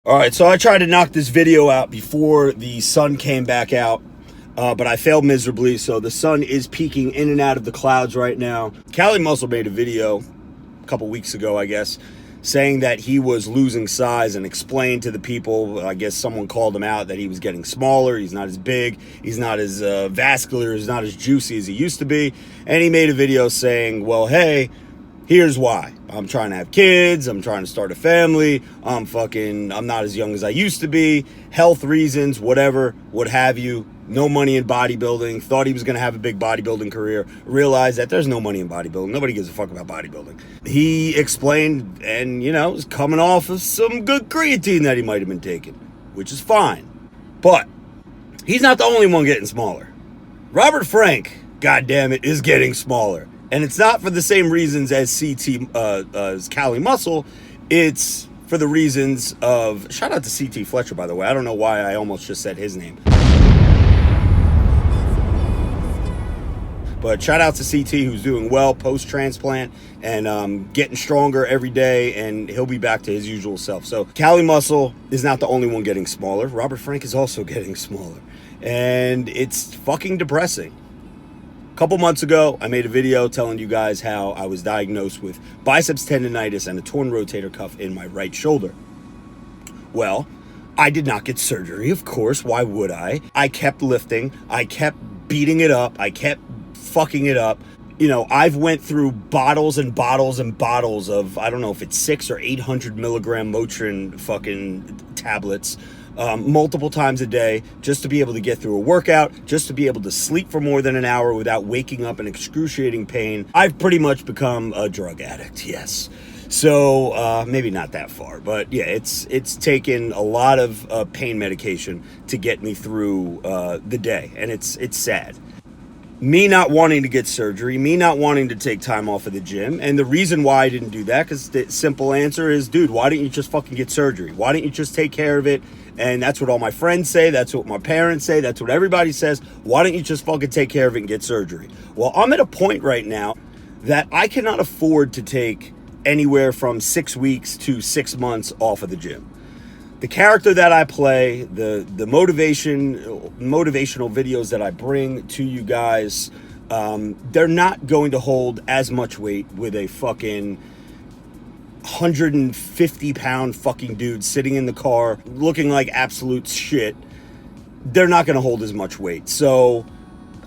All right, so I tried to knock this video out before the sun came back out, but I failed miserably. So the sun is peeking in and out of the clouds right now. Cali Muscle made a video a couple weeks ago, I guess, saying that he was losing size and explained to the people, I guess someone called him out, that he was getting smaller, he's not as big, he's not as vascular, he's not as juicy as he used to be. And he made a video saying, well, hey, here's why. I'm trying to have kids. I'm trying to start a family. I'm not as young as I used to be. Health reasons, whatever, what have you. No money in bodybuilding. Thought he was going to have a big bodybuilding career. Realized that there's no money in bodybuilding. Nobody gives a fuck about bodybuilding. He explained and, was coming off of some good creatine that he might have been taking, which is fine. But he's not the only one getting smaller. Robert Frank, goddammit, is getting smaller. And it's not for the same reasons as as Cali Muscle. It's for the reasons of... Shout out to CT Fletcher, by the way. I don't know why I almost just said his name. But shout out to CT, who's doing well post-transplant and getting stronger every day, and he'll be back to his usual self. So Cali Muscle is not the only one getting smaller. Robert Frank is also getting smaller. And it's fucking depressing. A couple months ago, I made a video telling you guys how I was diagnosed with biceps tendonitis and a torn rotator cuff in my right shoulder. Well, I did not get surgery, of course. Why would I? I kept lifting. I kept beating it up. I kept fucking it up. I've went through bottles and bottles and bottles of, I don't know if it's 600 or 800 milligram Motrin fucking tablets, multiple times a day, just to be able to get through a workout, just to be able to sleep for more than an hour without waking up in excruciating pain. I've pretty much become a drug addict, yes. So maybe not that far, but yeah, it's taken a lot of pain medication to get me through the day, and it's sad. Me not wanting to get surgery, me not wanting to take time off of the gym, and the reason why I didn't do that, because the simple answer is, dude, why didn't you just fucking get surgery? Why didn't you just take care of it? And that's what all my friends say, that's what my parents say, that's what everybody says. Why don't you just fucking take care of it and get surgery? Well, I'm at a point right now that I cannot afford to take anywhere from 6 weeks to 6 months off of the gym. The character that I play, the motivational videos that I bring to you guys, they're not going to hold as much weight with a fucking 150-pound fucking dude sitting in the car looking like absolute shit. They're not going to hold as much weight. So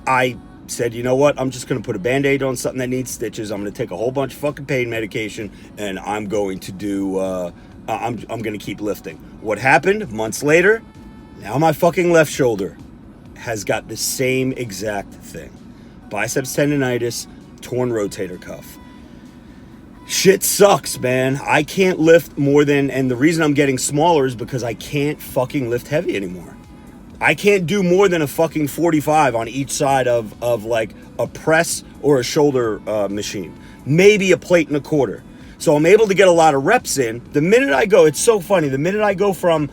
I said, you know what? I'm just going to put a Band-Aid on something that needs stitches. I'm going to take a whole bunch of fucking pain medication, and I'm going to do... I'm going to keep lifting. What happened months later? Now my fucking left shoulder has got the same exact thing. Biceps tendonitis, torn rotator cuff. Shit sucks, man. I can't lift more than... And the reason I'm getting smaller is because I can't fucking lift heavy anymore. I can't do more than a fucking 45 on each side of like a press or a shoulder machine. Maybe a plate and a quarter. So I'm able to get a lot of reps in. The minute I go, it's so funny. The minute I go from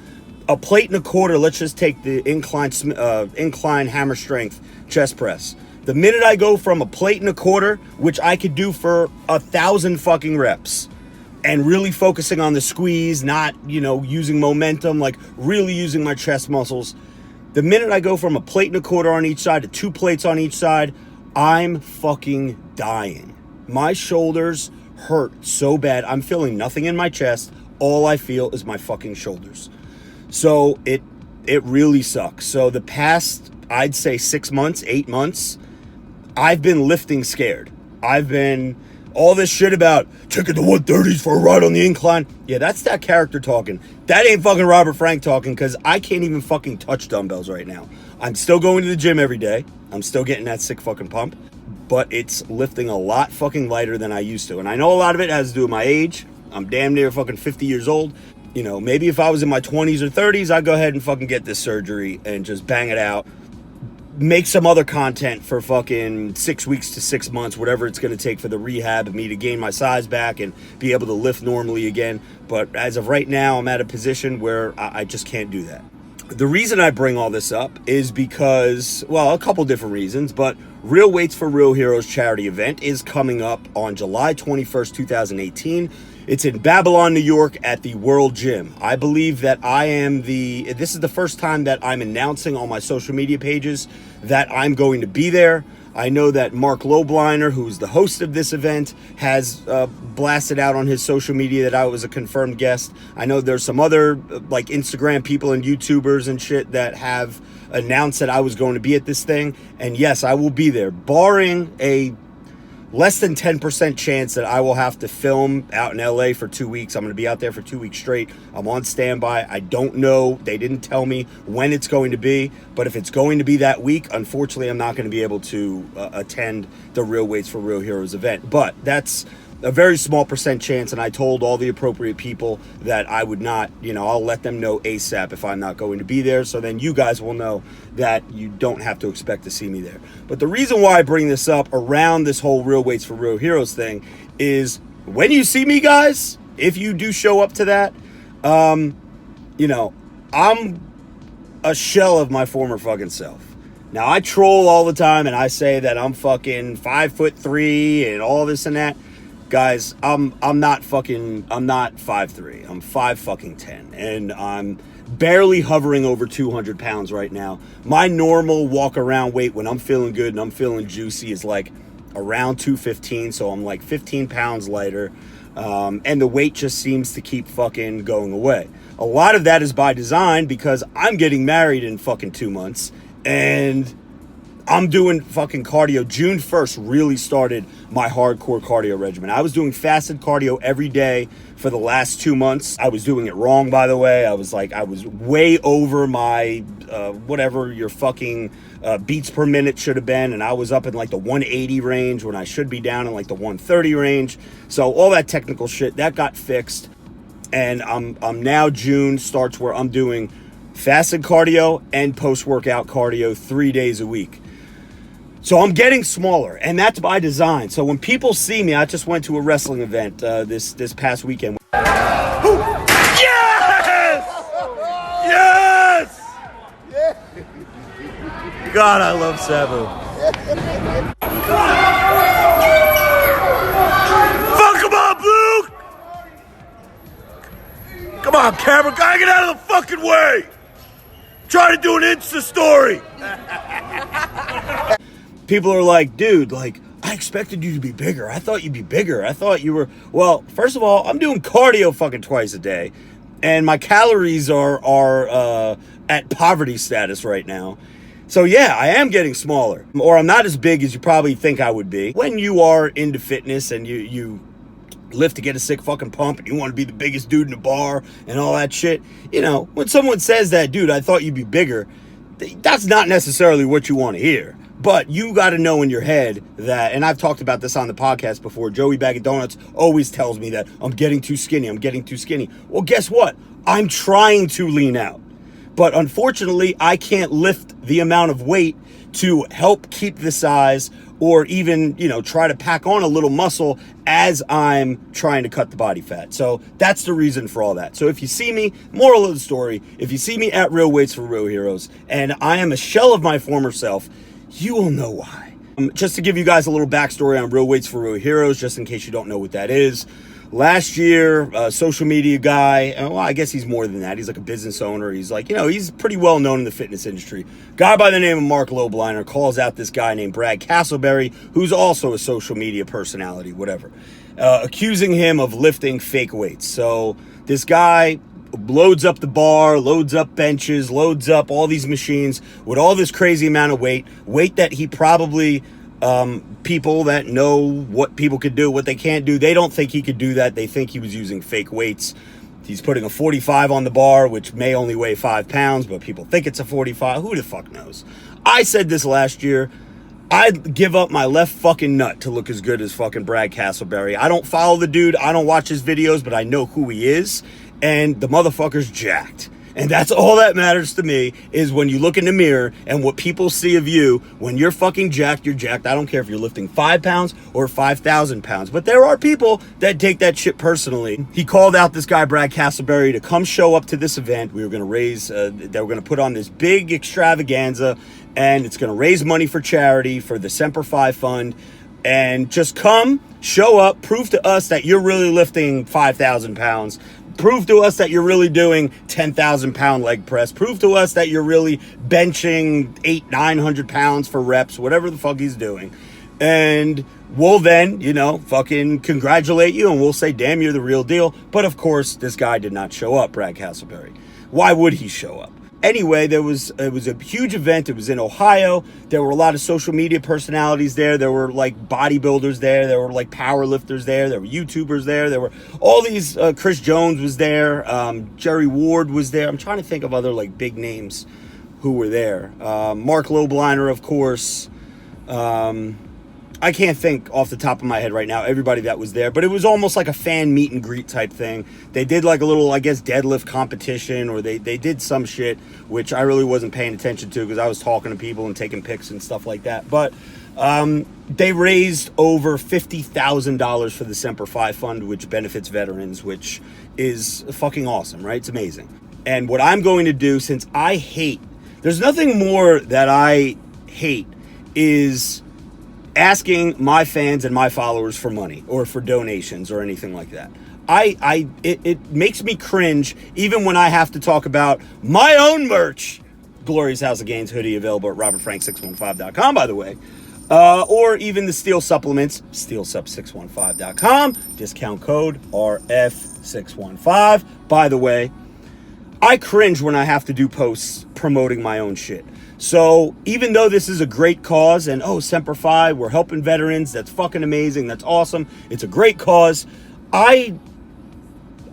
a plate and a quarter, let's just take the incline hammer strength chest press. The minute I go from a plate and a quarter, which I could do for 1,000 fucking reps, and really focusing on the squeeze, not, using momentum, like really using my chest muscles. The minute I go from a plate and a quarter on each side to 2 plates on each side, I'm fucking dying. My shoulders hurt so bad. I'm feeling nothing in my chest. All I feel is my fucking shoulders. So it really sucks. So the past, I'd say 6 months, 8 months, I've been lifting scared. I've been all this shit about taking the 130s for a ride on the incline. Yeah, that's that character talking. That ain't fucking Robert Frank talking, because I can't even fucking touch dumbbells right now. I'm still going to the gym every day. I'm still getting that sick fucking pump. But it's lifting a lot fucking lighter than I used to. And I know a lot of it has to do with my age. I'm damn near fucking 50 years old. Maybe if I was in my 20s or 30s, I'd go ahead and fucking get this surgery and just bang it out. Make some other content for fucking 6 weeks to 6 months, whatever it's going to take for the rehab of me to gain my size back and be able to lift normally again. But as of right now, I'm at a position where I just can't do that. The reason I bring all this up is because, well, a couple different reasons, but Real Weights for Real Heroes charity event is coming up on July 21st, 2018. It's in Babylon, New York at the World Gym. I believe that this is the first time that I'm announcing on my social media pages that I'm going to be there. I know that Mark Lobliner, who's the host of this event, has blasted out on his social media that I was a confirmed guest. I know there's some other like Instagram people and YouTubers and shit that have announced that I was going to be at this thing. And yes, I will be there, barring a less than 10% chance that I will have to film out in LA for 2 weeks. I'm going to be out there for 2 weeks straight. I'm on standby. I don't know. They didn't tell me when it's going to be. But if it's going to be that week, unfortunately, I'm not going to be able to attend the Real Weights for Real Heroes event. But that's a very small percent chance, and I told all the appropriate people that I would not, I'll let them know ASAP if I'm not going to be there, so then you guys will know that you don't have to expect to see me there. But the reason why I bring this up around this whole Real Weights for Real Heroes thing is when you see me, guys, if you do show up to that, I'm a shell of my former fucking self. Now, I troll all the time, and I say that I'm fucking 5'3" and all this and that. Guys, I'm not 5'3". I'm 5'10", and I'm barely hovering over 200 pounds right now. My normal walk around weight when I'm feeling good and I'm feeling juicy is like around 215, so I'm like 15 pounds lighter, and the weight just seems to keep fucking going away. A lot of that is by design because I'm getting married in fucking 2 months, and I'm doing fucking cardio. June 1st really started my hardcore cardio regimen. I was doing fasted cardio every day for the last 2 months. I was doing it wrong, by the way. I was way over my, whatever your fucking beats per minute should have been. And I was up in like the 180 range when I should be down in like the 130 range. So all that technical shit, that got fixed. And I'm now June starts where I'm doing fasted cardio and post-workout cardio 3 days a week. So I'm getting smaller, and that's by design. So when people see me, I just went to a wrestling event this past weekend. Yes! Yes! God, I love Sabu. Fuck him up, Luke! Come on, camera guy, get out of the fucking way! Try to do an Insta story. People are like, dude, like, I expected you to be bigger. I thought you'd be bigger. I thought you were... Well, first of all, I'm doing cardio fucking twice a day. And my calories are at poverty status right now. So yeah, I am getting smaller. Or I'm not as big as you probably think I would be. When you are into fitness and you lift to get a sick fucking pump and you want to be the biggest dude in the bar and all that shit, when someone says that, dude, I thought you'd be bigger, that's not necessarily what you want to hear. But you got to know in your head that, and I've talked about this on the podcast before, Joey Bag of Donuts always tells me that I'm getting too skinny, I'm getting too skinny. Well, guess what? I'm trying to lean out. But unfortunately, I can't lift the amount of weight to help keep the size or even, try to pack on a little muscle as I'm trying to cut the body fat. So that's the reason for all that. So if you see me, moral of the story, if you see me at Real Weights for Real Heroes and I am a shell of my former self, you will know why. Just to give you guys a little backstory on Real Weights for Real Heroes, just in case you don't know what that is. Last year, a social media guy, well, I guess he's more than that. He's like a business owner. He's like, he's pretty well known in the fitness industry. Guy by the name of Mark Lobliner calls out this guy named Brad Castleberry, who's also a social media personality, whatever, accusing him of lifting fake weights. So this guy loads up the bar, loads up benches, loads up all these machines with all this crazy amount of weight that he probably... people that know what people could do, what they can't do, they don't think he could do that. They think he was using fake weights. He's putting a 45 on the bar, which may only weigh 5 pounds, but people think it's a 45. Who the fuck knows? I said this last year. I'd give up my left fucking nut to look as good as fucking Brad Castleberry. I don't follow the dude. I don't watch his videos, but I know who he is. And the motherfucker's jacked. And that's all that matters to me, is when you look in the mirror and what people see of you. When you're fucking jacked, you're jacked. I don't care if you're lifting 5 pounds or 5,000 pounds. But there are people that take that shit personally. He called out this guy, Brad Castleberry, to come show up to this event. We were going to raise, they were going to put on this big extravaganza, and it's going to raise money for charity for the Semper Fi Fund. and just come, show up, prove to us that you're really lifting 5,000 pounds. Prove to us that you're really doing 10,000 pound leg press. Prove to us that you're really benching 800-900 pounds for reps, whatever the fuck he's doing. And we'll then, you know, fucking congratulate you, and we'll say, damn, you're the real deal. But of course, this guy did not show up, Brad Castleberry. Why would he show up? Anyway, it was a huge event. It was in Ohio. There were a lot of social media personalities there. There were like bodybuilders there. There were like power lifters there. There were YouTubers there. There were all these, Chris Jones was there. Jerry Ward was there. I'm trying to think of other like big names who were there. Mark Lobliner, of course. I can't think off the top of my head right now everybody that was there, but it was almost like a fan meet and greet type thing. They did like a little, I guess, deadlift competition, or they did some shit, which I really wasn't paying attention to because I was talking to people and taking pics and stuff like that. But they raised over $50,000 for the Semper Fi Fund, which benefits veterans, which is fucking awesome, right? It's amazing. And what I'm going to do, since I hate, there's nothing more that I hate is asking my fans and my followers for money or for donations or anything like that. It makes me cringe even when I have to talk about my own merch. Glorious House of Gains hoodie available at robertfrank615.com, by the way. Or even the Steel Supplements, steelsup615.com, discount code RF615. By the way, I cringe when I have to do posts promoting my own shit. So even though this is a great cause, and Semper Fi, we're helping veterans, that's fucking amazing, that's awesome, it's a great cause, I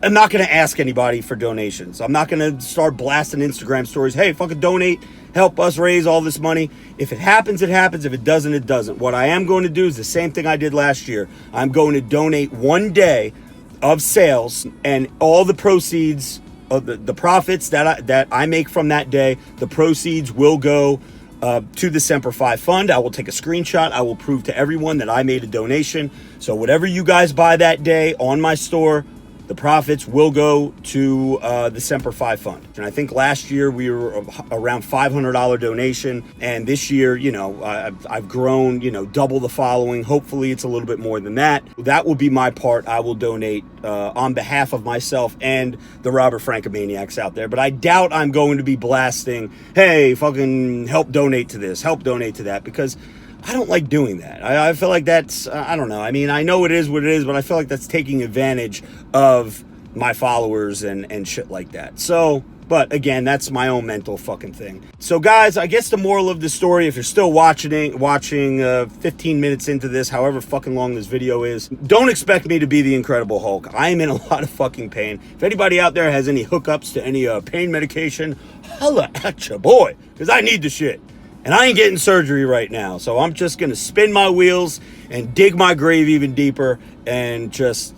am not going to ask anybody for donations. I'm not going to start blasting Instagram stories, hey, fucking donate, help us raise all this money. If it happens, it happens. If it doesn't, it doesn't. What I am going to do is the same thing I did last year. I'm going to donate one day of sales, and all the proceeds of the profits that I make from that day, the proceeds will go to the Semper Fi Fund. I will take a screenshot. I will prove to everyone that I made a donation. So whatever you guys buy that day on my store, the profits will go to the Semper Fi Fund. And I think last year we were around $500 donation. And this year, you know, I've grown, you know, double the following. Hopefully it's a little bit more than that. That will be my part. I will donate on behalf of myself and the Robert Frankomaniacs out there. But I doubt I'm going to be blasting, hey, fucking help donate to this, help donate to that, because I don't like doing that. I feel like that's, I don't know. I mean, I know it is what it is, but I feel like that's taking advantage of my followers and shit like that. So, but again, that's my own mental fucking thing. So guys, I guess the moral of the story, if you're still watching 15 minutes into this, however fucking long this video is, don't expect me to be the Incredible Hulk. I am in a lot of fucking pain. If anybody out there has any hookups to any pain medication, holla at ya, boy, because I need the shit. And I ain't getting surgery right now, so I'm just going to spin my wheels and dig my grave even deeper and just,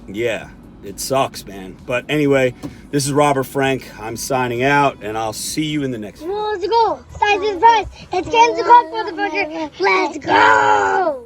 yeah, it sucks, man. But anyway, this is Robert Frank. I'm signing out, and I'll see you in the next one. Let's go. Size and price. Let's get into the motherfucker. Let's go.